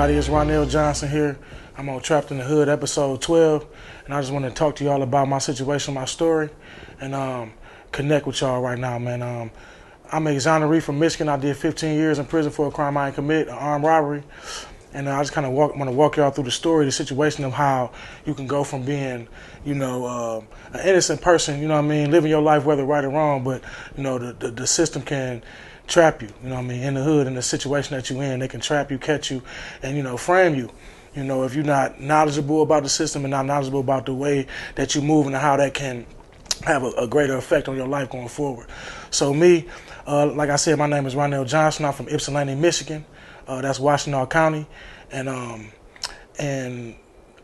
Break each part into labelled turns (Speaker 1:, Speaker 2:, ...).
Speaker 1: everybody? It's Ronnell Johnson here. I'm on Trapped in the Hood, episode 12, and I just want to talk to y'all about my situation, my story, and connect with y'all right now, man. I'm exonerated from Michigan. I did 15 years in prison for a crime I didn't commit, an armed robbery, and I just kind of want to walk y'all through the story, the situation of how you can go from being, an innocent person, living your life whether right or wrong, but the system can trap you, in the hood, in the situation that you're in. They can trap you, catch you, and, frame you. If you're not knowledgeable about the system and not knowledgeable about the way that you move and how that can have a greater effect on your life going forward. So me, like I said, my name is Ronnell Johnson. I'm from Ypsilanti, Michigan. That's Washington County. And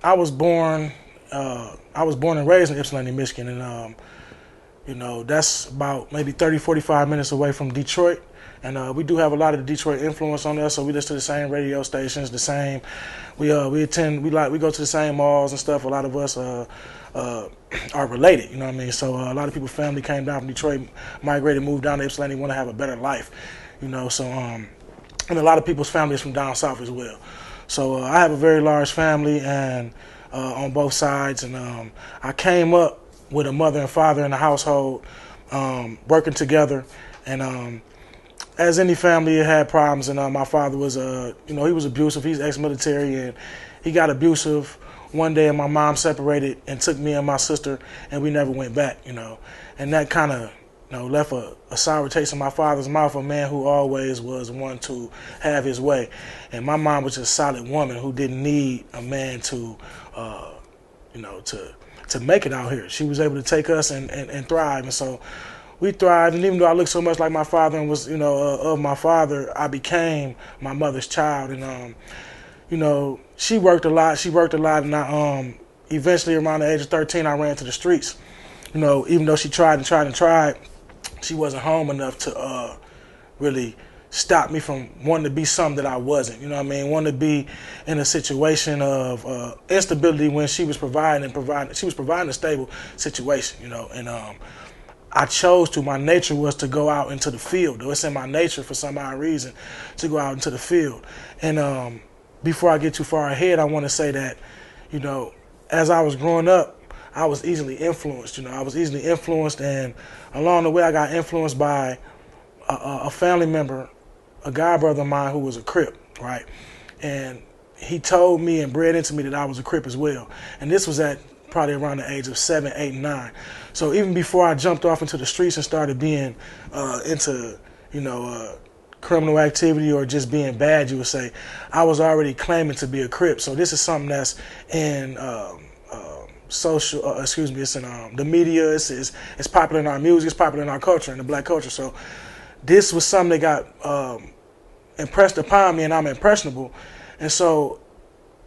Speaker 1: I was born and raised in Ypsilanti, Michigan. And, that's about maybe 30, 45 minutes away from Detroit. And we do have a lot of the Detroit influence on us, so we listen to the same radio stations, the same. We go to the same malls and stuff. A lot of us are related, So a lot of people's family came down from Detroit, migrated, moved down to Ypsilanti, want to have a better life, So and a lot of people's family is from down south as well. So I have a very large family and on both sides, and I came up with a mother and father in the household, working together, and as any family, it had problems, and my father was, he was abusive. He's ex-military, and he got abusive one day, and my mom separated and took me and my sister, and we never went back, And that kind of, left a sour taste in my father's mouth, a man who always was one to have his way. And my mom was just a solid woman who didn't need a man to make it out here. She was able to take us and thrive, and so we thrived. And even though I looked so much like my father and was, of my father, I became my mother's child. And, she worked a lot. And I, eventually around the age of 13, I ran to the streets. Even though she tried, she wasn't home enough to really stop me from wanting to be something that I wasn't. Wanting to be in a situation of instability when she was providing a stable situation, and I chose to. My nature was to go out into the field. It's in my nature for some odd reason to go out into the field. And before I get too far ahead, I want to say that, as I was growing up, I was easily influenced. And along the way, I got influenced by a family member, a guy brother of mine who was a Crip, right? And he told me and bred into me that I was a Crip as well. And this was at probably around the age of 7, 8, and 9. So even before I jumped off into the streets and started being into, criminal activity or just being bad, you would say, I was already claiming to be a Crip. So this is something that's in it's in the media. It's popular in our music. It's popular in our culture, in the black culture. So this was something that got impressed upon me, and I'm impressionable. And so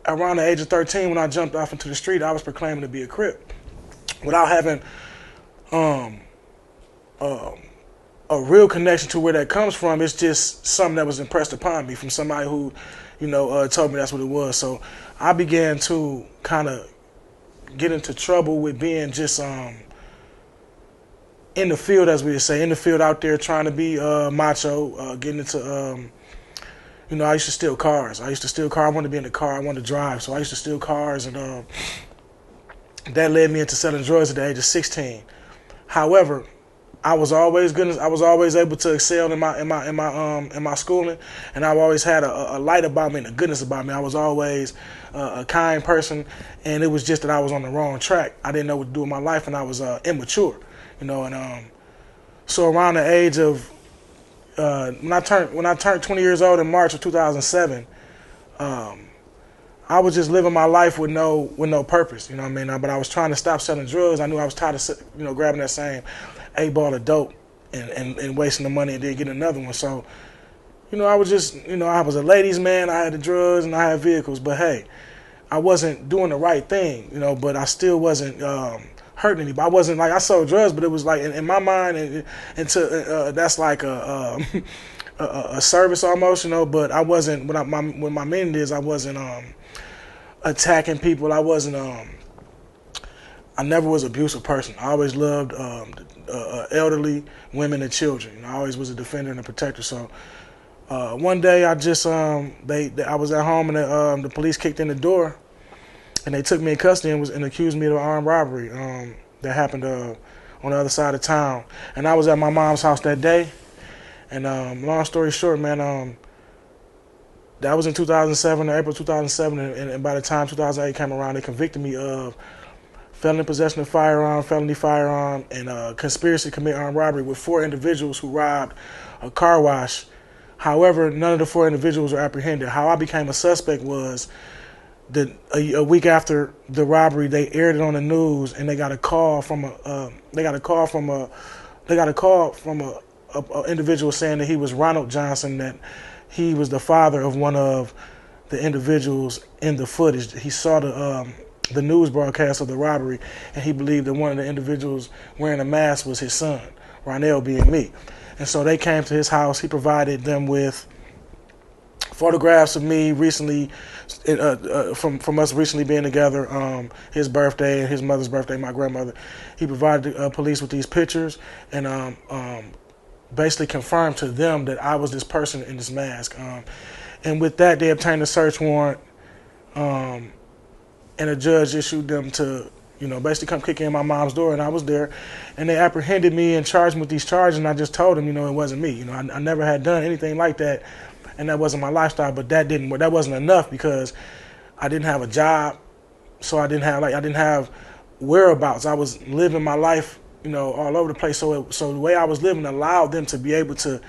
Speaker 1: around the age of 13, when I jumped off into the street, I was proclaiming to be a Crip without having a real connection to where that comes from. It's just something that was impressed upon me from somebody who, told me that's what it was. So I began to kind of get into trouble with being just in the field, as we would say, in the field out there trying to be macho, getting into I used to steal cars. I wanted to be in the car. I wanted to drive. So I used to steal cars, and that led me into selling drugs at the age of 16. However, I was always good. I was always able to excel in my schooling, and I've always had a light about me and a goodness about me. I was always a kind person, and it was just that I was on the wrong track. I didn't know what to do with my life, and I was immature, And so around the age of when I turned 20 years old in March of 2007, I was just living my life with no purpose, But I was trying to stop selling drugs. I knew I was tired of grabbing that same 8-ball of dope and wasting the money and then getting another one. So, I was just, I was a ladies' man. I had the drugs and I had vehicles, but hey, I wasn't doing the right thing, But I still wasn't hurting anybody. I wasn't like I sold drugs, but it was like in my mind, that's like a service almost, But I wasn't. What my meaning is, I wasn't attacking people. I wasn't. I never was an abusive person. I always loved elderly women and children. I always was a defender and a protector. So One day I just I was at home and the police kicked in the door and they took me in custody and accused me of armed robbery that happened on the other side of town. And I was at my mom's house that day. And long story short, man, that was in 2007, April 2007, and by the time 2008 came around, they convicted me of felony possession of firearm, felony firearm, and conspiracy to commit armed robbery with 4 individuals who robbed a car wash. However, none of the 4 individuals were apprehended. How I became a suspect was that a week after the robbery, they aired it on the news, and they got a call from a individual saying that he was Ronnell Johnson, that he was the father of one of the individuals in the footage. He saw the news broadcast of the robbery, and he believed that one of the individuals wearing a mask was his son, Ronnell being me. And so they came to his house. He provided them with photographs of me recently, from us recently being together, his birthday and his mother's birthday, my grandmother. He provided the police with these pictures and basically confirmed to them that I was this person in this mask. And with that, they obtained a search warrant, and a judge issued them to, basically come kick in my mom's door, and I was there, and they apprehended me and charged me with these charges, and I just told them, it wasn't me. I never had done anything like that, and that wasn't my lifestyle, but that wasn't enough because I didn't have a job, so I didn't have whereabouts. I was living my life, all over the place, so the way I was living allowed them to be able to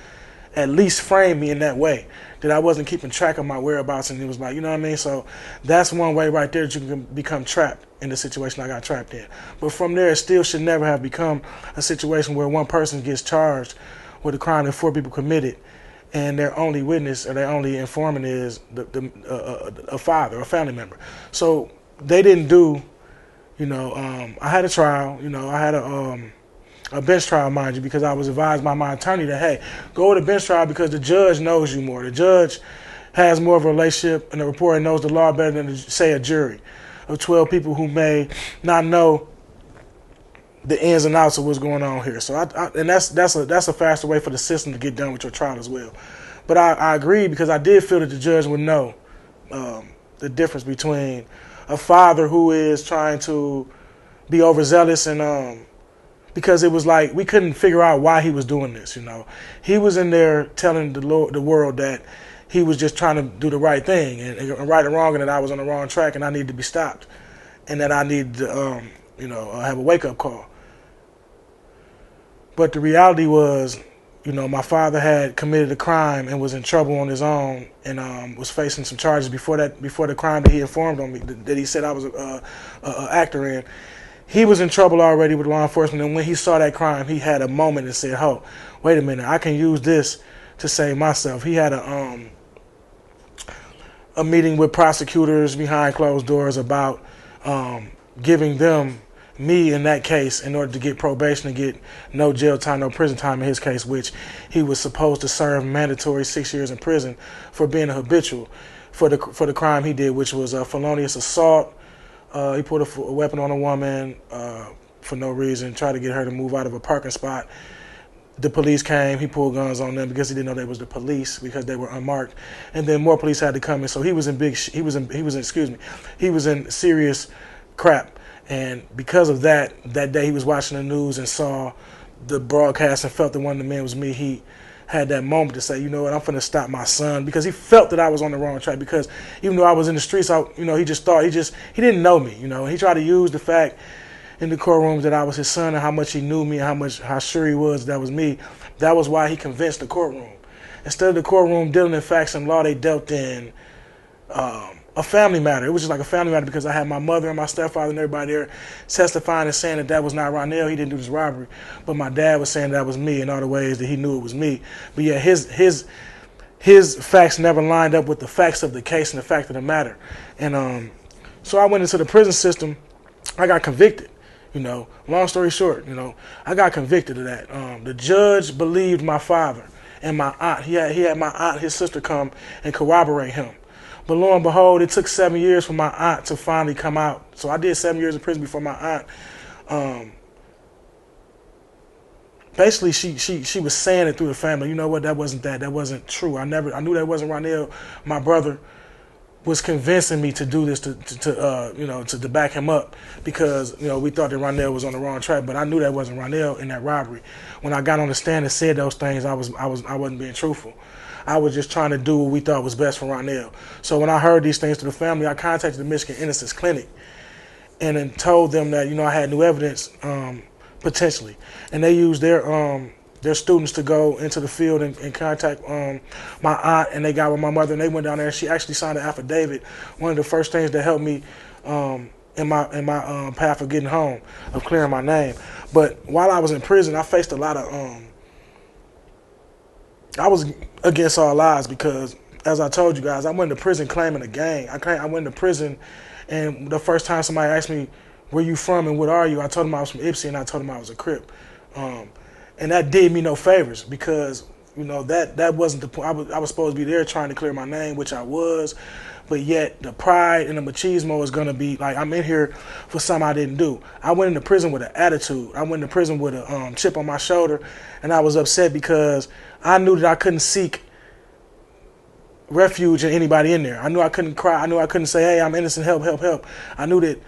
Speaker 1: at least frame me in that way, that I wasn't keeping track of my whereabouts, and it was like, you know what I mean? So that's one way right there that you can become trapped in the situation I got trapped in. But from there, it still should never have become a situation where one person gets charged with a crime that 4 people committed, and their only witness or their only informant is a father, a family member. So they didn't do, I had a trial, I had a bench trial, mind you, because I was advised by my attorney that, hey, go to a bench trial because the judge knows you more. The judge has more of a relationship and the reporter knows the law better than, say, a jury of 12 people who may not know the ins and outs of what's going on here. So, that's a faster way for the system to get done with your trial as well. But I agree because I did feel that the judge would know the difference between a father who is trying to be overzealous and because it was like we couldn't figure out why he was doing this. He was in there telling the world that he was just trying to do the right thing and right or wrong, and that I was on the wrong track and I needed to be stopped, and that I needed to have a wake up call. But the reality was, my father had committed a crime and was in trouble on his own, and was facing some charges before the crime that he informed on me that he said I was a actor in. He was in trouble already with law enforcement, and when he saw that crime, he had a moment and said, "Oh, wait a minute, I can use this to save myself." He had a meeting with prosecutors behind closed doors about giving them me in that case in order to get probation and get no jail time, no prison time in his case, which he was supposed to serve mandatory 6 years in prison for being a habitual for the crime he did, which was felonious assault. He put a weapon on a woman for no reason, tried to get her to move out of a parking spot. The police came. He pulled guns on them because he didn't know they was the police because they were unmarked. And then more police had to come in. So he was in serious crap. And because of that day he was watching the news and saw the broadcast and felt that one of the men was me. He had that moment to say, you know what, I'm finna stop my son, because he felt that I was on the wrong track. Because even though I was in the streets, he just thought he didn't know me, and he tried to use the fact in the courtroom that I was his son and how much he knew me and how sure he was that was me. That was why he convinced the courtroom. Instead of the courtroom dealing in facts and law, they dealt in a family matter. It was just like a family matter because I had my mother and my stepfather and everybody there testifying and saying that was not Ronnell. He didn't do this robbery. But my dad was saying that was me in all the ways that he knew it was me. But yeah, his facts never lined up with the facts of the case and the fact of the matter. And so I went into the prison system. I got convicted. Long story short, I got convicted of that. The judge believed my father and my aunt. He had my aunt, his sister, come and corroborate him. But lo and behold, it took 7 years for my aunt to finally come out. So I did 7 years in prison before my aunt basically she was saying it through the family. You know what? That wasn't true. I knew that wasn't Ronnell. My brother was convincing me to do this to back him up, because we thought that Ronnell was on the wrong track, but I knew that wasn't Ronnell in that robbery. When I got on the stand and said those things, I wasn't being truthful. I was just trying to do what we thought was best for Ronnell. So when I heard these things to the family, I contacted the Michigan Innocence Clinic and then told them that I had new evidence potentially, and they used their students to go into the field and contact my aunt, and they got with my mother, and they went down there, and she actually signed an affidavit. One of the first things that helped me in my path of getting home, of clearing my name. But while I was in prison, I faced a lot of I was against all odds, because, as I told you guys, I went to prison claiming a gang. I went to prison, and the first time somebody asked me, "Where you from and what are you?" I told them I was from Ypsilanti, and I told them I was a Crip. And that did me no favors, because that wasn't the point. I was supposed to be there trying to clear my name, which I was, but yet the pride and the machismo is gonna be like, I'm in here for something I didn't do. I went into prison with an attitude. I went into prison with a chip on my shoulder, and I was upset because I knew that I couldn't seek refuge in anybody in there. I knew I couldn't cry. I knew I couldn't say, "Hey, I'm innocent. Help, help, help." I knew that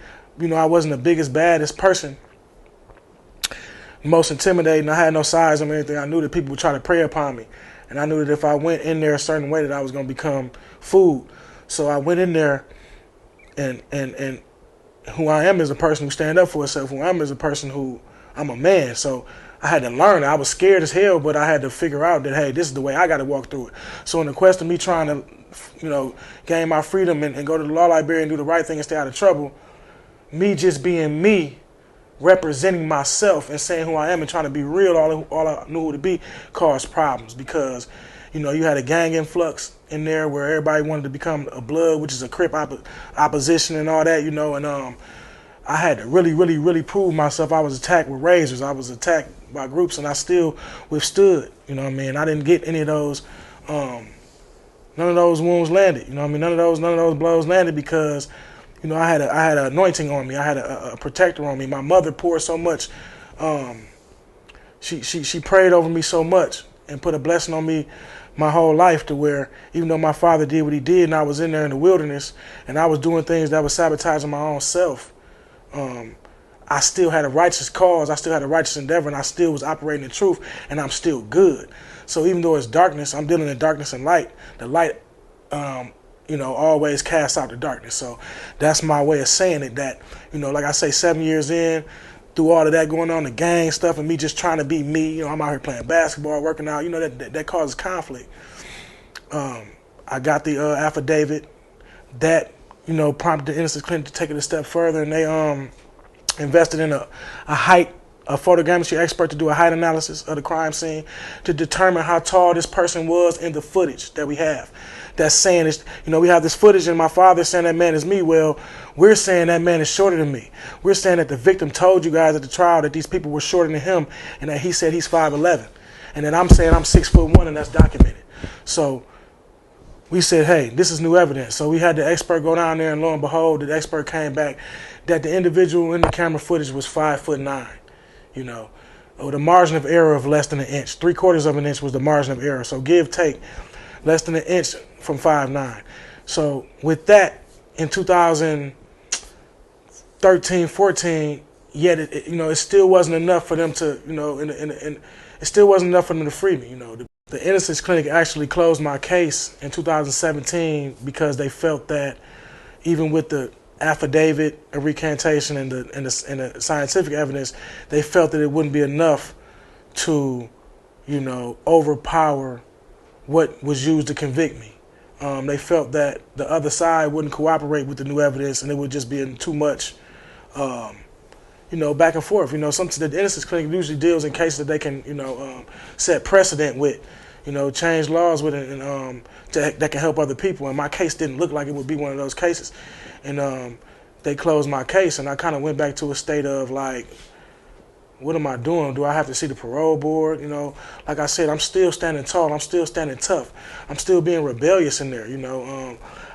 Speaker 1: I wasn't the biggest, baddest person, most intimidating. I had no size or anything. I knew that people would try to prey upon me, and I knew that if I went in there a certain way, that I was going to become food. So I went in there, and who I am is a person who stand up for herself. Who I am is a person who, I'm a man. So I had to learn. I was scared as hell, but I had to figure out that, hey, this is the way I got to walk through it. So in the quest of me trying to gain my freedom and go to the law library and do the right thing and stay out of trouble, me just being me, representing myself and saying who I am and trying to be real, all I knew who to be, caused problems, because you had a gang influx in there where everybody wanted to become a blood, which is a Crip opposition and all that, and I had to really, really, really prove myself. I was attacked with razors. I was attacked by groups, and I still withstood. I didn't get any of those. None of those wounds landed. None of those blows landed, because I had an anointing on me. I had a protector on me. My mother poured so much. She prayed over me so much and put a blessing on me my whole life, to where even though my father did what he did and I was in there in the wilderness and I was doing things that was sabotaging my own self, I still had a righteous cause. I still had a righteous endeavor, and I still was operating in truth, and I'm still good. So even though it's darkness, I'm dealing in darkness and light. The light always casts out the darkness. So that's my way of saying it, that, like I say, 7 years in, through all of that going on, the gang stuff, and me just trying to be me, I'm out here playing basketball, working out, that causes conflict. I got the affidavit that, prompted the Innocence Clinic to take it a step further, and they invested in a photogrammetry expert to do a height analysis of the crime scene to determine how tall this person was in the footage that we have. That's saying, we have this footage and my father saying that man is me. Well, we're saying that man is shorter than me. We're saying that the victim told you guys at the trial that these people were shorter than him, and that he said he's 5'11", and then I'm saying I'm 6'1", and that's documented. So we said, hey, this is new evidence. So we had the expert go down there, and lo and behold, the expert came back that the individual in the camera footage was 5'9", with a margin of error of less than an inch. 3/4 of an inch was the margin of error. So give, take, less than an inch from 5'9". So with that, in 2013, 14, yet it still wasn't enough for them to, it still wasn't enough for them to free me. The Innocence Clinic actually closed my case in 2017 because they felt that even with the affidavit, a recantation, and the scientific evidence, they felt that it wouldn't be enough to, overpower what was used to convict me. They felt that the other side wouldn't cooperate with the new evidence, and it would just be too much, back and forth. Something the Innocence Clinic usually deals in cases that they can, set precedent with, change laws with it, and that can help other people. And my case didn't look like it would be one of those cases. And they closed my case, and I kind of went back to a state of like, what am I doing? Do I have to see the parole board? Like I said, I'm still standing tall. I'm still standing tough. I'm still being rebellious in there.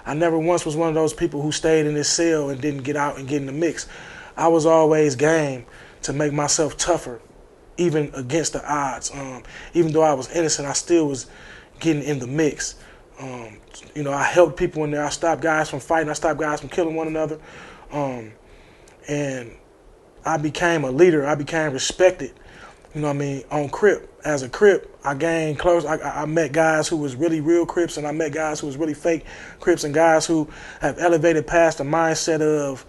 Speaker 1: I never once was one of those people who stayed in this cell and didn't get out and get in the mix. I was always game to make myself tougher even against the odds. Even though I was innocent, I still was getting in the mix. I helped people in there. I stopped guys from fighting. I stopped guys from killing one another. And I became a leader. I became respected, on Crip. As a Crip, I gained close. I met guys who was really real Crips, and I met guys who was really fake Crips, and guys who have elevated past the mindset of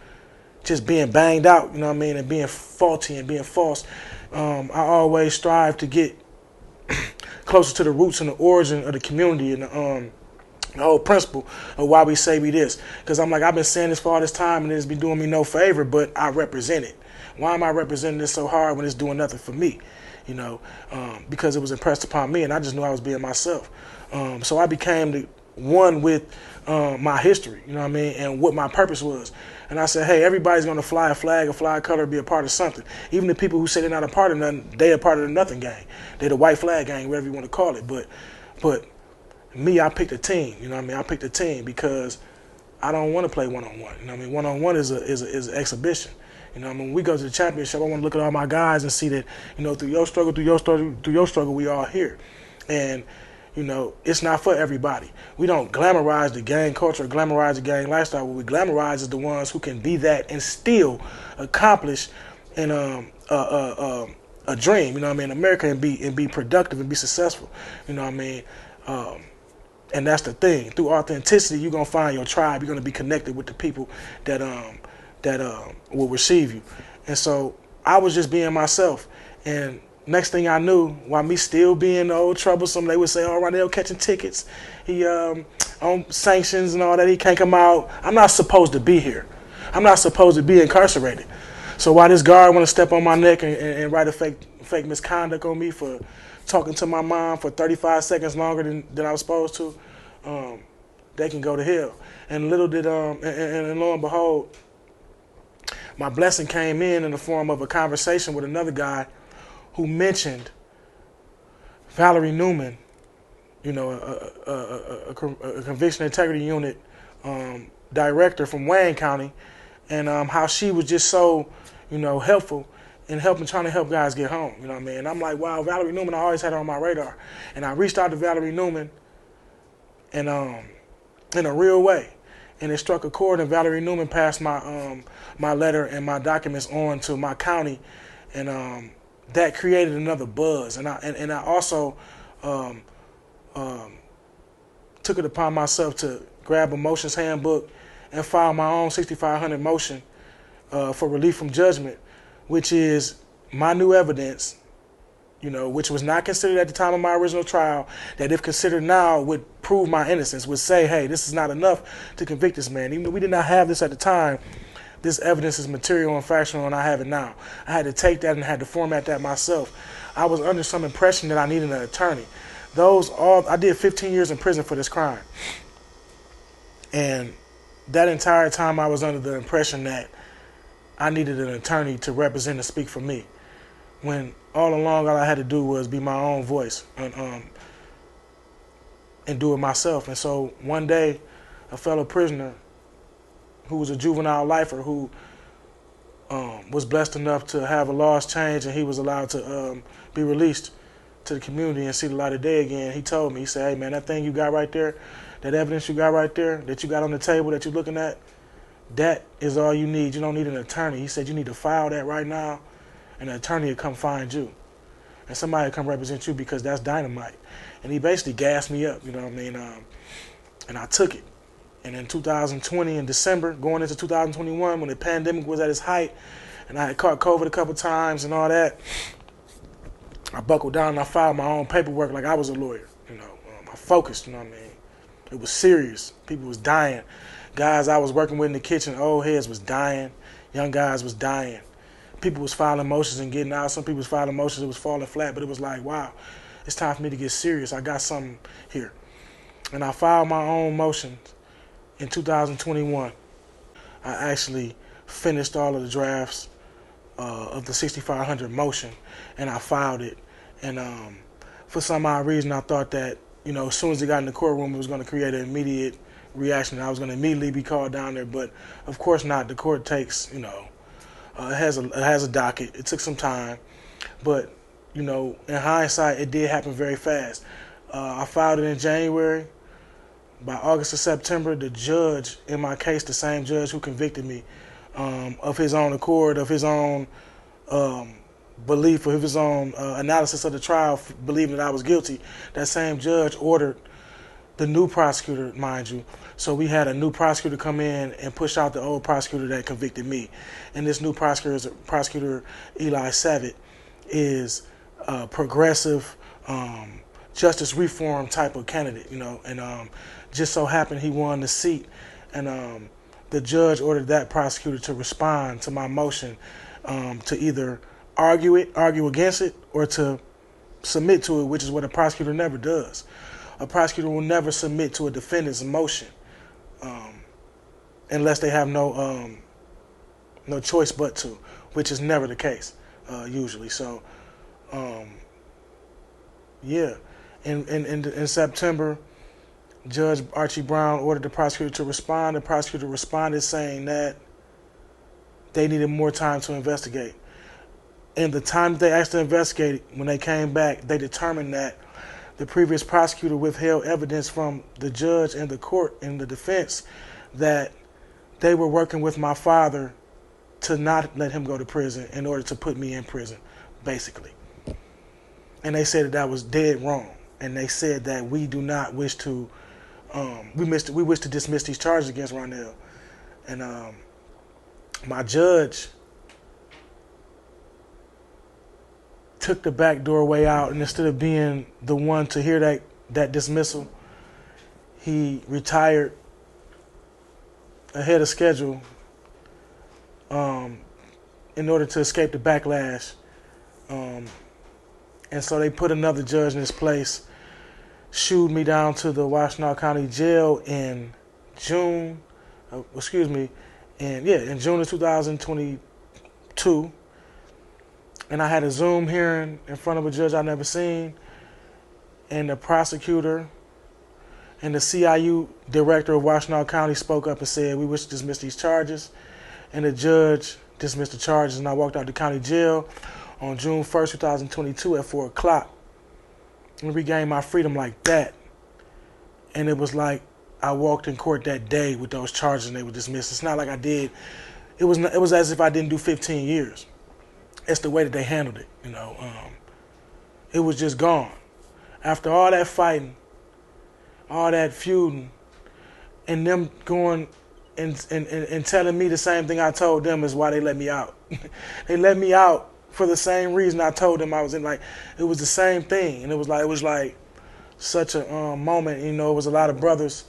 Speaker 1: just being banged out, and being faulty and being false. I always strive to get closer to the roots and the origin of the community and the whole principle of why we say we this. Because I'm like, I've been saying this for all this time and it's been doing me no favor, but I represent it. Why am I representing this so hard when it's doing nothing for me? Because it was impressed upon me and I just knew I was being myself. So I became one with my history, and what my purpose was. And I said, hey, everybody's going to fly a flag, a fly a color, be a part of something. Even the people who say they're not a part of nothing, they a part of the nothing gang. They're the white flag gang, whatever you want to call it. But me, I picked a team, I picked a team because I don't want to play one-on-one. One-on-one is an exhibition. When we go to the championship, I want to look at all my guys and see that, through your struggle, we all here. And, it's not for everybody. We don't glamorize the gang culture, glamorize the gang lifestyle. What we glamorize is the ones who can be that and still accomplish a dream, America, and be productive and be successful, And that's the thing. Through authenticity, you're gonna find your tribe. You're gonna be connected with the people that will receive you. And so I was just being myself. And next thing I knew, while me still being old troublesome, they would say, "Oh, Ronnell catching tickets. He on sanctions and all that. He can't come out. I'm not supposed to be here. I'm not supposed to be incarcerated." So while this guard want to step on my neck and write a fake misconduct on me for talking to my mom for 35 seconds longer than I was supposed to, they can go to hell. And little did and lo and behold, my blessing came in the form of a conversation with another guy who mentioned Valerie Newman, a conviction integrity unit director from Wayne County, and how she was just so, helpful in trying to help guys get home. And I'm like, wow, Valerie Newman, I always had her on my radar. And I reached out to Valerie Newman and in a real way. And it struck a chord, and Valerie Newman passed my letter and my documents on to my county, and that created another buzz. And I also took it upon myself to grab a motions handbook and file my own 6500 motion for relief from judgment, which is my new evidence, which was not considered at the time of my original trial, that if considered now would prove my innocence, would say, hey, this is not enough to convict this man. Even though we did not have this at the time, this evidence is material and factual, and I have it now. I had to take that and had to format that myself. I was under some impression that I needed an attorney. I did 15 years in prison for this crime. And that entire time I was under the impression that I needed an attorney to represent and speak for me, when all along all I had to do was be my own voice and do it myself. And so one day, a fellow prisoner who was a juvenile lifer who was blessed enough to have a laws change and he was allowed to be released to the community and see the light of day again, he told me, he said, hey man, that thing you got right there, that evidence you got right there, that you got on the table that you're looking at, that is all you need. You don't need an attorney. He said you need to file that right now, and an attorney will come find you. And somebody will come represent you, because that's dynamite. And he basically gassed me up, and I took it. And in 2020, in December, going into 2021, when the pandemic was at its height, and I had caught COVID a couple times and all that, I buckled down and I filed my own paperwork like I was a lawyer. I focused, It was serious. People was dying. Guys I was working with in the kitchen, old heads was dying. Young guys was dying. People was filing motions and getting out. Some people was filing motions, it was falling flat, but it was like, wow, it's time for me to get serious. I got something here. And I filed my own motions in 2021. I actually finished all of the drafts of the 6500 motion, and I filed it. And for some odd reason, I thought that, as soon as it got in the courtroom, it was going to create an immediate reaction. I was going to immediately be called down there, but of course not. The court takes, it has a docket. It took some time, but in hindsight, it did happen very fast. I filed it in January. By August or September, the judge in my case, the same judge who convicted me, of his own accord, of his own belief, of his own analysis of the trial, believing that I was guilty, that same judge ordered the new prosecutor, mind you. So we had a new prosecutor come in and push out the old prosecutor that convicted me. And this new prosecutor is Prosecutor Eli Savitt, is a progressive justice reform type of candidate, and just so happened he won the seat. And the judge ordered that prosecutor to respond to my motion, to either argue against it, or to submit to it, which is what a prosecutor never does. A prosecutor will never submit to a defendant's motion unless they have no choice but to, which is never the case usually. So, yeah. In September, Judge Archie Brown ordered the prosecutor to respond. The prosecutor responded saying that they needed more time to investigate. And the time that they actually investigated, when they came back, they determined that the previous prosecutor withheld evidence from the judge and the court and the defense that they were working with my father to not let him go to prison in order to put me in prison, basically. And they said that was dead wrong. And they said that we do not wish to, we wish to dismiss these charges against Ronnell. And my judge took the back door way out, and instead of being the one to hear that dismissal, he retired ahead of schedule in order to escape the backlash. And so they put another judge in his place, shooed me down to the Washtenaw County Jail in June, in June of 2022. And I had a Zoom hearing in front of a judge I'd never seen. And the prosecutor and the CIU director of Washtenaw County spoke up and said, we wish to dismiss these charges. And the judge dismissed the charges, and I walked out the county jail on June 1st, 2022 at 4 o'clock. And regained my freedom like that. And it was like I walked in court that day with those charges and they were dismissed. It's not like I did. It was as if I didn't do 15 years. It's the way that they handled it, It was just gone. After all that fighting, all that feuding, and them going and telling me the same thing I told them is why they let me out. They let me out for the same reason I told them I was in. Like, it was the same thing, and it was like such a moment. It was a lot of brothers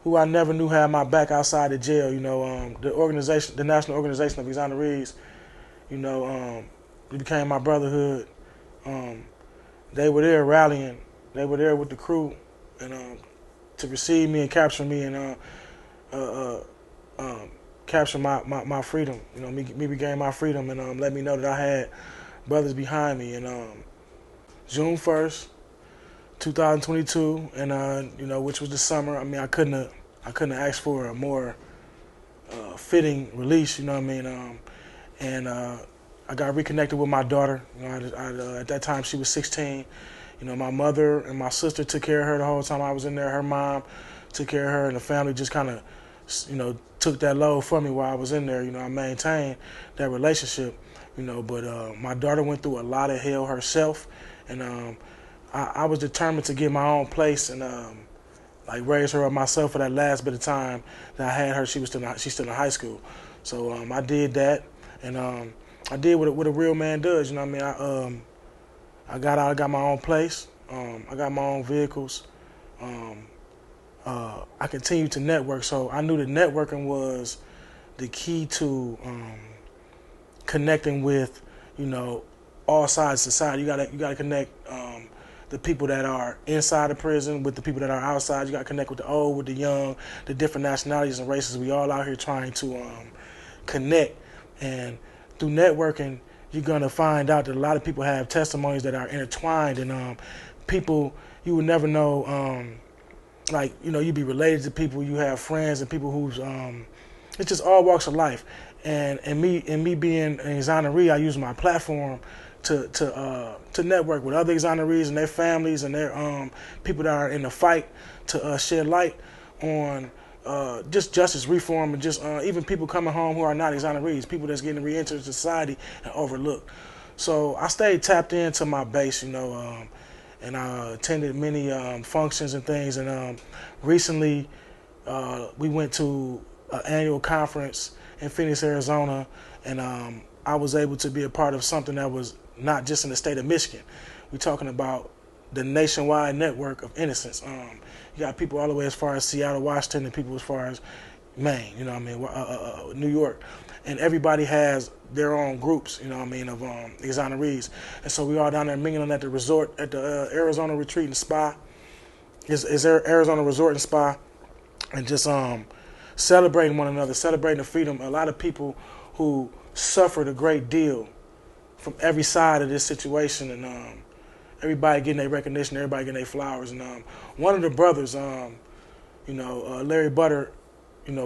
Speaker 1: who I never knew had my back outside the jail. The organization, the National Organization of Exonerated. It became my brotherhood. They were there rallying. They were there with the crew, and to receive me and capture me and capture my freedom. Me regain my freedom and let me know that I had brothers behind me. And June 1st, 2022, and which was the summer. I mean, I couldn't have asked for a more fitting release. And I got reconnected with my daughter. At that time she was 16. My mother and my sister took care of her the whole time I was in there. Her mom took care of her, and the family just kind of, took that load for me while I was in there. I maintained that relationship. But my daughter went through a lot of hell herself, and I was determined to get my own place and raise her up myself for that last bit of time that I had her. She's still in high school, so I did that. And I did what a real man does, I got out, I got my own place, I got my own vehicles. I continued to network, so I knew that networking was the key to connecting with, all sides of society. You gotta connect the people that are inside the prison with the people that are outside. You gotta connect with the old, with the young, the different nationalities and races. We all out here trying to connect. And through networking, you're going to find out that a lot of people have testimonies that are intertwined, and people you would never know, you'd be related to people, you have friends and people who's, it's just all walks of life. And me being an exoneree, I use my platform to network with other exonerees and their families and their people that are in the fight to shed light on just justice reform and just even people coming home who are not exonerees, people that's getting re-entered society and overlooked. So I stayed tapped into my base, and I attended many functions and things. And recently, we went to an annual conference in Phoenix, Arizona, and I was able to be a part of something that was not just in the state of Michigan. We're talking about the nationwide network of innocence. You got people all the way as far as Seattle, Washington, and people as far as Maine, New York. And everybody has their own groups, of exonerees. And so we all down there mingling at the resort, at the Arizona Retreat and Spa. Is Arizona Resort and Spa. And just celebrating one another, celebrating the freedom. A lot of people who suffered a great deal from every side of this situation, and everybody getting their recognition, everybody getting their flowers. And one of the brothers, Larry Butter,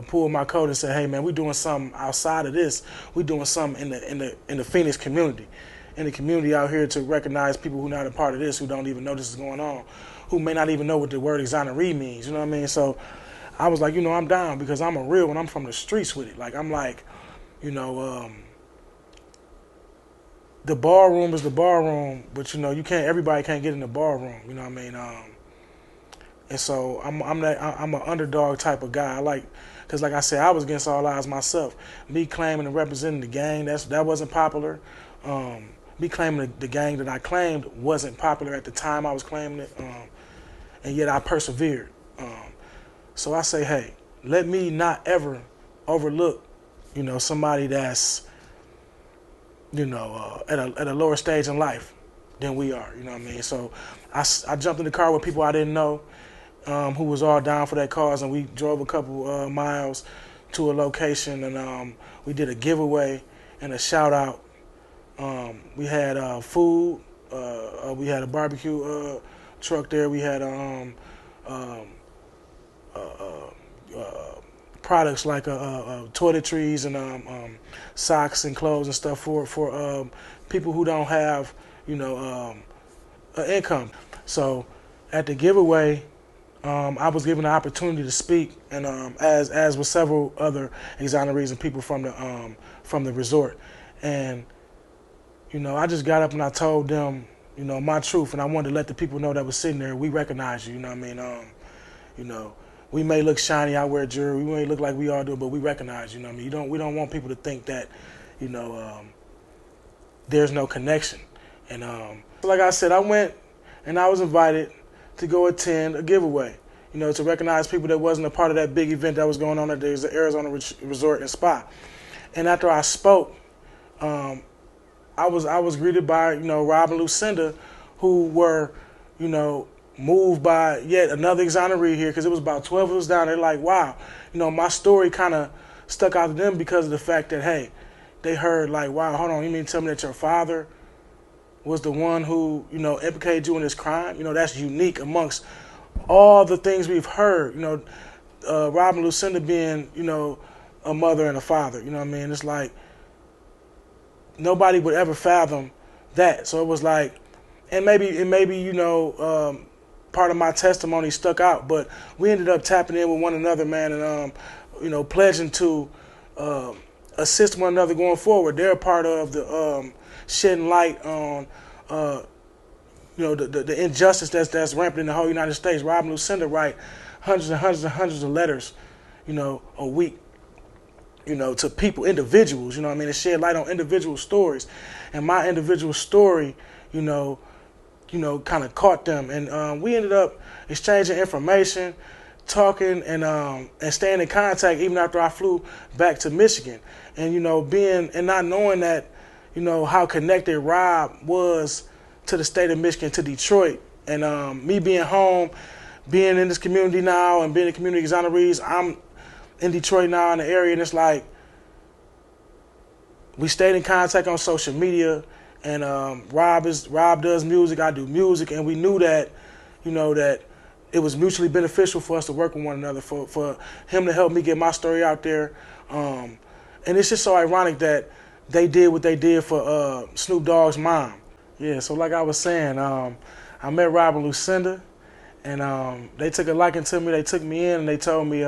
Speaker 1: pulled my coat and said, "Hey man, we're doing something outside of this. We're doing something in the Phoenix community, in the community out here to recognize people who are not a part of this, who don't even know this is going on, who may not even know what the word exoneree means." You know what I mean? So I was like, I'm down because I'm a real one. I'm from the streets with it. Like I'm like, the ballroom is the ballroom, but everybody can't get in the ballroom. You know what I mean? And so I'm an underdog type of guy. Because like I said, I was against all odds myself. Me claiming and representing the gang, that wasn't popular. Me claiming the gang that I claimed wasn't popular at the time I was claiming it, and yet I persevered. So I say, hey, let me not ever overlook, somebody that's, at a lower stage in life than we are. You know what I mean? So I jumped in the car with people I didn't know, who was all down for that cause, and we drove a couple miles to a location, and we did a giveaway and a shout out. We had food. We had a barbecue truck there. We had products like toiletries and socks and clothes and stuff for people who don't have an income. So at the giveaway, I was given the opportunity to speak, and as with several other exonerees and people from the resort, and I just got up and I told them my truth, and I wanted to let the people know that was sitting there. We recognize you. You know what I mean? We may look shiny, I wear jewelry, we may look like we all do, but we recognize, we don't want people to think that, there's no connection. And like I said, I went and I was invited to go attend a giveaway, to recognize people that wasn't a part of that big event that was going on at the Arizona Resort and Spa. And after I spoke, I was greeted by, Rob and Lucinda, who were, moved by yet another exoneree here, because it was about 12 of us down there. Like, wow, my story kind of stuck out to them because of the fact that, hey, they heard like, wow, hold on, you mean to tell me that your father was the one who, implicated you in this crime? That's unique amongst all the things we've heard. Rob and Lucinda being, a mother and a father. You know what I mean? It's like nobody would ever fathom that. So it was like, and maybe part of my testimony stuck out, but we ended up tapping in with one another, man, and pledging to assist one another going forward. They're a part of the shedding light on the injustice that's rampant in the whole United States. Rob and Lucinda write hundreds and hundreds and hundreds of letters, a week, to people, individuals, to shed light on individual stories. And my individual story, kind of caught them, and we ended up exchanging information, talking, and staying in contact even after I flew back to Michigan. And being and not knowing that, how connected Rob was to the state of Michigan, to Detroit, and me being home, being in this community now, and being a community exonerees, I'm in Detroit now in the area, and it's like we stayed in contact on social media. And Rob does music, I do music, and we knew that, that it was mutually beneficial for us to work with one another, for him to help me get my story out there. And it's just so ironic that they did what they did for Snoop Dogg's mom. Yeah, so like I was saying, I met Rob and Lucinda, and they took a liking to me. They took me in, and they told me,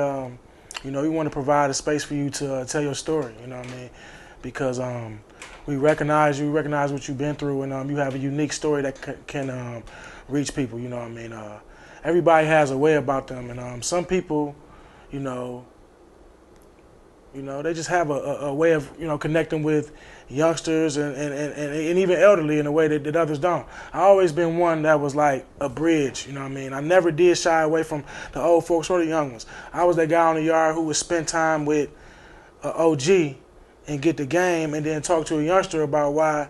Speaker 1: we want to provide a space for you to tell your story. You know what I mean? Because we recognize you, recognize what you've been through, and you have a unique story that can reach people. You know what I mean? Everybody has a way about them, and some people, you know, they just have a way of connecting with youngsters and even elderly in a way that others don't. I always been one that was like a bridge. You know what I mean? I never did shy away from the old folks or the young ones. I was that guy on the yard who would spend time with an OG and get the game, and then talk to a youngster about why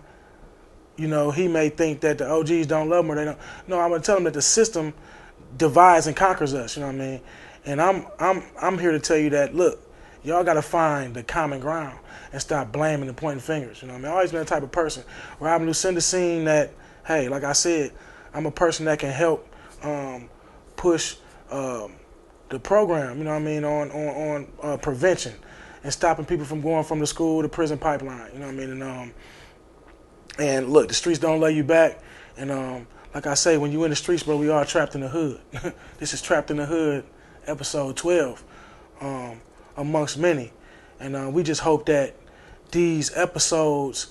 Speaker 1: he may think that the OGs don't love him or they don't. No, I'm gonna tell him that the system divides and conquers us. You know what I mean? And I'm here to tell you that, look, y'all got to find the common ground and stop blaming and pointing fingers. You know what I mean? I've always been the type of person. Rob and Lucinda seen that, hey, like I said, I'm a person that can help push the program, you know what I mean, on prevention and stopping people from going from the school to prison pipeline. You know what I mean? And look, the streets don't lay you back. And like I say, when you in the streets, bro, we all trapped in the hood. This is Trapped in the Hood, episode 12. Amongst many, and we just hope that these episodes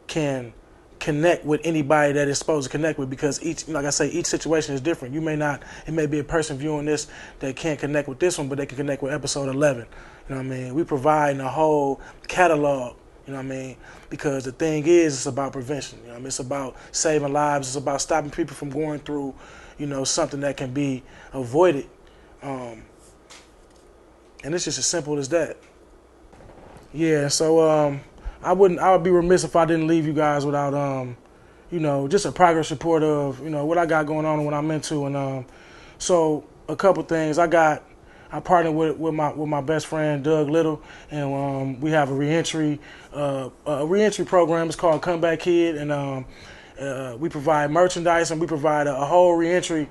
Speaker 1: can connect with anybody that is supposed to connect with, because like I say, each situation is different. It may be a person viewing this that can't connect with this one, but they can connect with episode 11. You know what I mean? We provide a whole catalog. You know what I mean? Because the thing is, it's about prevention. You know what I mean? It's about saving lives. It's about stopping people from going through, something that can be avoided. And it's just as simple as that. Yeah, so I would be remiss if I didn't leave you guys without just a progress report of what I got going on and what I'm into. And so a couple things. I partnered with my best friend Doug Little, and we have a reentry program. It's called Comeback Kid, and we provide merchandise, and we provide a whole reentry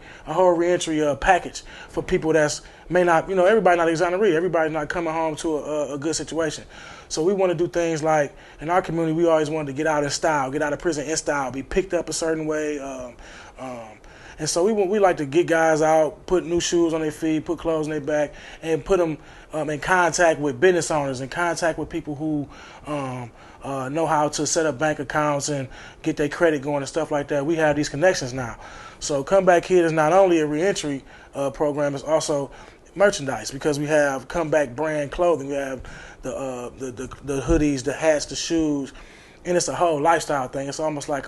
Speaker 1: package for people that's may not, everybody not exonerated, everybody's not coming home to a good situation. So we want to do things like, in our community, we always wanted to get out in style, get out of prison in style, be picked up a certain way. And so we like to get guys out, put new shoes on their feet, put clothes on their back, and put them in contact with business owners, in contact with people who know how to set up bank accounts and get their credit going and stuff like that. We have these connections now. So Comeback Kid is not only a reentry program, it's also merchandise, because we have Comeback brand clothing. We have the hoodies, the hats, the shoes, and it's a whole lifestyle thing. It's almost like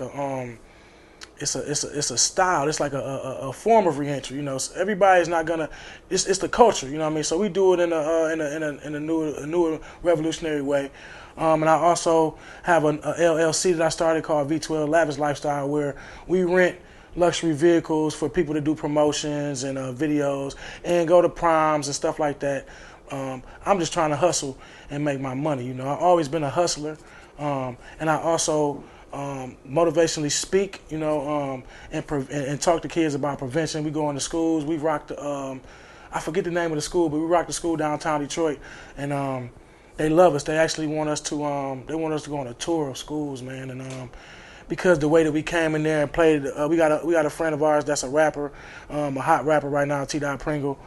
Speaker 1: it's a style. It's like a form of reentry. So everybody's not gonna. It's the culture. You know what I mean? So we do it in a newer revolutionary way. And I also have an LLC that I started called V12 Lavish Lifestyle, where we rent luxury vehicles for people to do promotions and videos and go to proms and stuff like that. I'm just trying to hustle and make my money. I've always been a hustler, and I also motivationally speak, and talk to kids about prevention. We go into schools. We rock the I forget the name of the school, but we rock the school downtown Detroit, and they love us. They actually want us to go on a tour of schools, man, and because the way that we came in there and played, we got a friend of ours that's a rapper, a hot rapper right now, T. Pringle,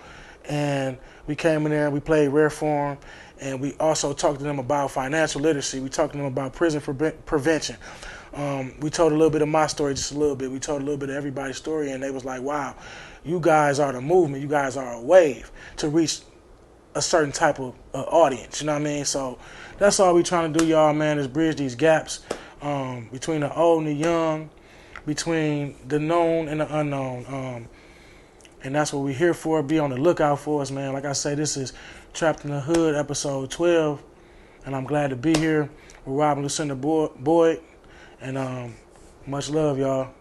Speaker 1: and we came in there and we played Rare Form, and we also talked to them about financial literacy. We talked to them about prison prevention. We told a little bit of my story, just a little bit. We told a little bit of everybody's story, and they was like, wow, you guys are the movement. You guys are a wave to reach a certain type of audience. You know what I mean? So that's all we trying to do, y'all, man, is bridge these gaps between the old and the young, between the known and the unknown. And that's what we're here for. Be on the lookout for us, man. Like I say, this is Trapped in the Hood, episode 12. And I'm glad to be here with Rob and Lucinda Boyd. And much love, y'all.